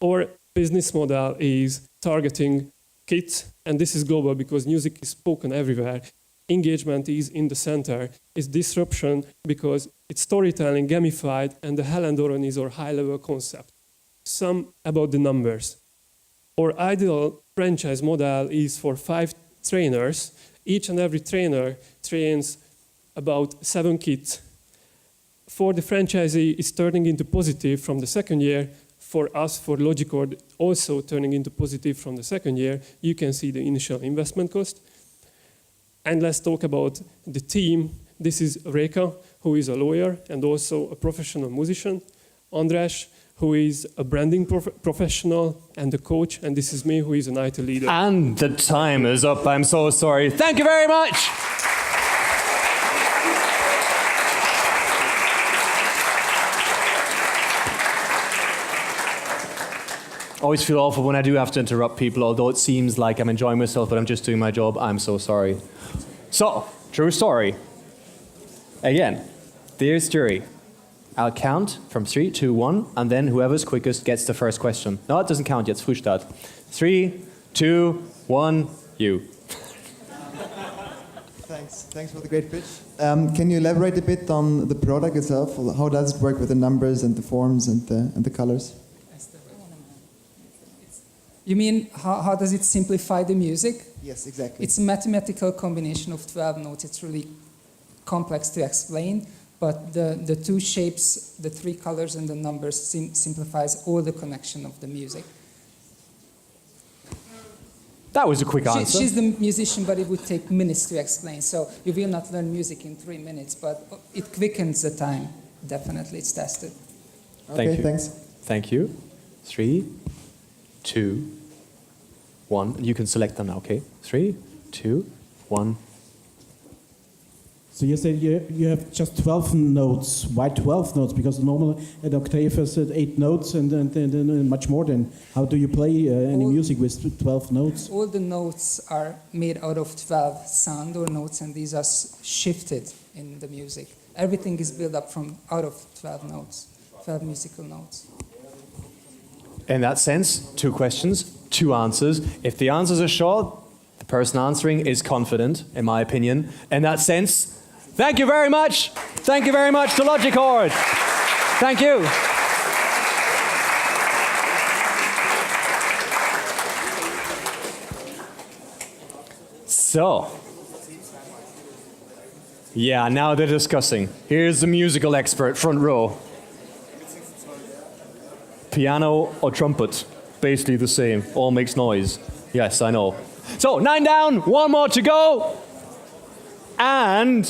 Our business model is targeting kids, and this is global because music is spoken everywhere. Engagement is in the center. It's disruption because it's storytelling, gamified, and the Helen Doron is our high-level concept. Some about the numbers. Our ideal franchise model is for 5 trainers. Each and every trainer trains about 7 kids. For the franchisee, it's turning into positive from the second year. For us, for Logicord, also turning into positive from the second year. You can see the initial investment cost. And let's talk about the team. This is Reka, who is a lawyer and also a professional musician. András, who is a branding professional and a coach. And this is me, who is an IT leader. And the time is up. I'm so sorry. Thank you very much. Always feel awful when I do have to interrupt people, although it seems like I'm enjoying myself, but I'm just doing my job. I'm so sorry. So, true story. Again, there's jury. I'll count from 3, 2, 1, and then whoever's quickest gets the first question. No, it doesn't count yet. It's Frühstart. 3, 2, 1, you. Thanks for the great pitch. Can you elaborate a bit on the product itself? How does it work with the numbers and the forms and the colors? You mean how does it simplify the music? Yes, exactly. It's a mathematical combination of 12 notes. It's really complex to explain, but the 2 shapes, the 3 colors and the numbers simplifies all the connection of the music. That was a quick answer. She's the musician, but it would take minutes to explain. So you will not learn music in 3 minutes, but it quickens the time. Definitely, it's tested. Thank you. Thanks. Thank you. 3, 2, 1. You can select them now, okay? 3, 2, 1. So you said you have just 12 notes. Why 12 notes? Because normally an octave has 8 notes and then much more. Then how do you play any music with 12 notes? All the notes are made out of 12 sound or notes, and these are shifted in the music. Everything is built up from out of 12 notes, 12 musical notes. In that sense, 2 questions, 2 answers. If the answers are short, the person answering is confident, in my opinion. In that sense, thank you very much. Thank you very much to Logicord. Thank you. So, yeah, now they're discussing. Here's the musical expert, front row. Piano or trumpet, basically the same, all makes noise. Yes, I know. So, 9 down, 1 more to go. And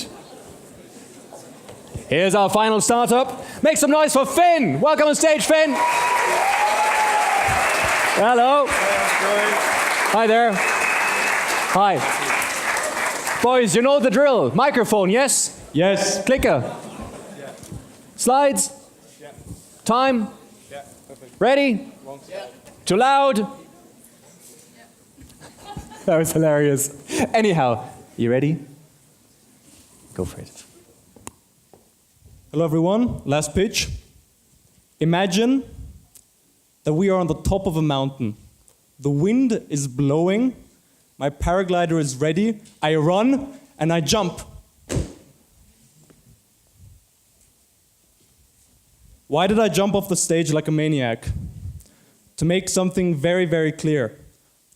here's our final startup. Make some noise for Finn. Welcome on stage, Finn. Hello. Hi there. Hi. Boys, you know the drill. Microphone, yes? Yes. Clicker. Slides? Time? Ready? Too loud? That was hilarious. Anyhow, you ready? Go for it. Hello everyone, last pitch. Imagine that we are on the top of a mountain. The wind is blowing, my paraglider is ready, I run and I jump. Why did I jump off the stage like a maniac? To make something very, very clear.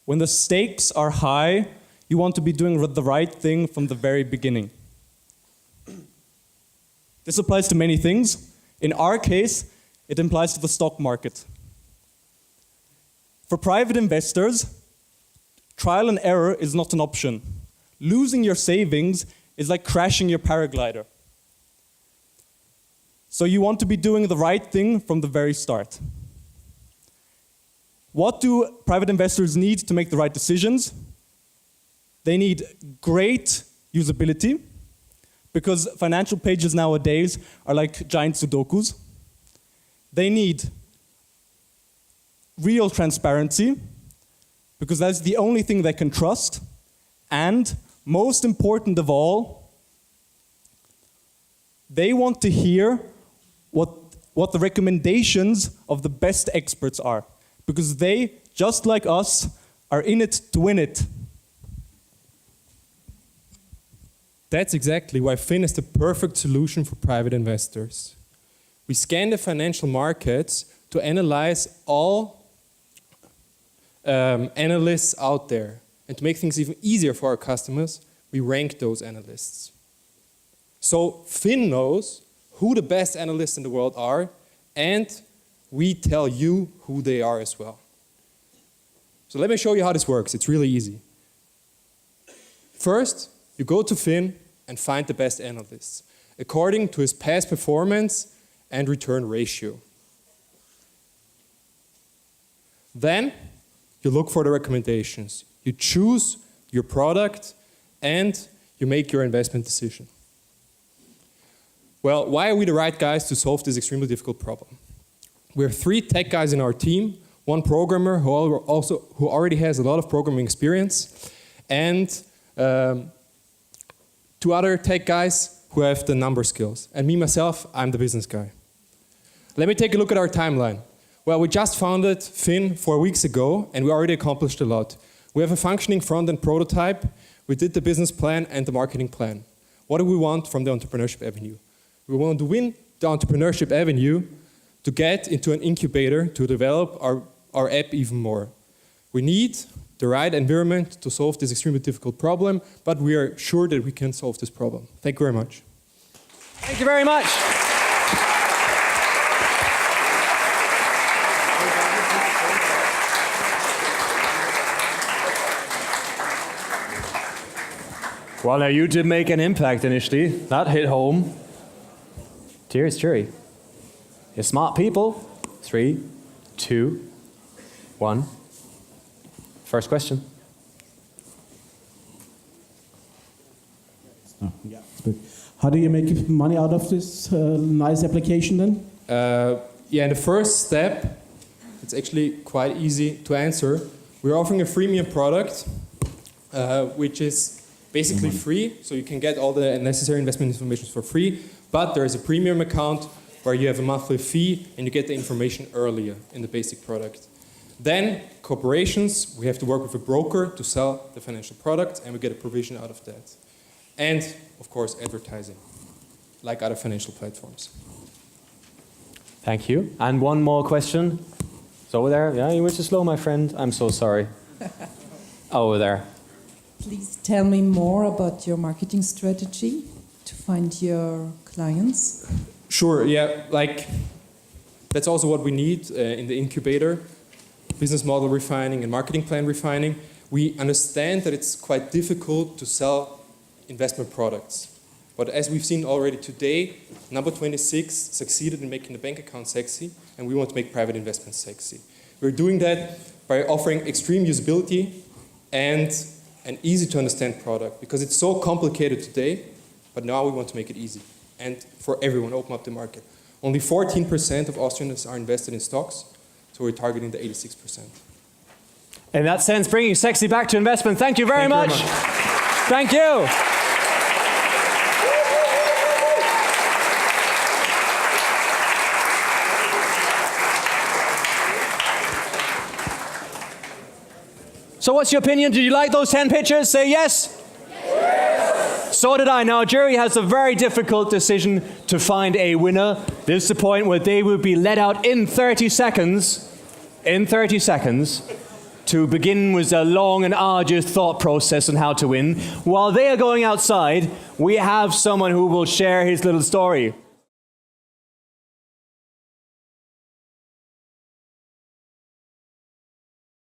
When the stakes are high, you want to be doing the right thing from the very beginning. This applies to many things. In our case, it applies to the stock market. For private investors, trial and error is not an option. Losing your savings is like crashing your paraglider. So you want to be doing the right thing from the very start. What do private investors need to make the right decisions? They need great usability, because financial pages nowadays are like giant Sudokus. They need real transparency, because that's the only thing they can trust. And most important of all, they want to hear what the recommendations of the best experts are, because they, just like us, are in it to win it. That's exactly why Fin is the perfect solution for private investors. We scan the financial markets to analyze all analysts out there. And to make things even easier for our customers, we rank those analysts. So Fin knows who the best analysts in the world are, and we tell you who they are as well. So let me show you how this works. It's really easy. First, you go to Fin and find the best analysts according to his past performance and return ratio. Then you look for the recommendations. You choose your product and you make your investment decision. Well, why are we the right guys to solve this extremely difficult problem? We're 3 tech guys in our team, 1 programmer who already has a lot of programming experience, and 2 other tech guys who have the number skills. And me, myself, I'm the business guy. Let me take a look at our timeline. Well, we just founded Fin 4 weeks ago, and we already accomplished a lot. We have a functioning front-end prototype. We did the business plan and the marketing plan. What do we want from the entrepreneurship avenue? We want to win the entrepreneurship avenue to get into an incubator to develop our app even more. We need the right environment to solve this extremely difficult problem, but we are sure that we can solve this problem. Thank you very much. Thank you very much. Well, now you did make an impact initially. That hit home. Cheers, cheery. You're smart people. 3, 2, 1. First question. How do you make money out of this nice application then? Yeah, in the first step, it's actually quite easy to answer. We're offering a freemium product, which is basically free, so you can get all the necessary investment information for free, but there is a premium account where you have a monthly fee and you get the information earlier in the basic product. Then corporations, we have to work with a broker to sell the financial product, and we get a provision out of that. And, of course, advertising, like other financial platforms. Thank you. And one more question. It's over there. Yeah, you were too slow, my friend. I'm so sorry. Over there. Please tell me more about your marketing strategy to find your clients. Sure, yeah, like that's also what we need in the incubator, business model refining and marketing plan refining. We understand that it's quite difficult to sell investment products. But as we've seen already today, number 26 succeeded in making the bank account sexy, and we want to make private investments sexy. We're doing that by offering extreme usability and an easy to understand product, because it's so complicated today, but now we want to make it easy. And for everyone, open up the market. Only 14% of Austrians are invested in stocks, so we're targeting the 86%. In that sense, bringing sexy back to investment. Thank you very much. Thank you. So what's your opinion? Did you like those 10 pictures? Say yes. Yes. So did I. Now, a jury has a very difficult decision to find a winner. This is the point where they will be let out in 30 seconds. In 30 seconds. To begin with a long and arduous thought process on how to win. While they are going outside, we have someone who will share his little story.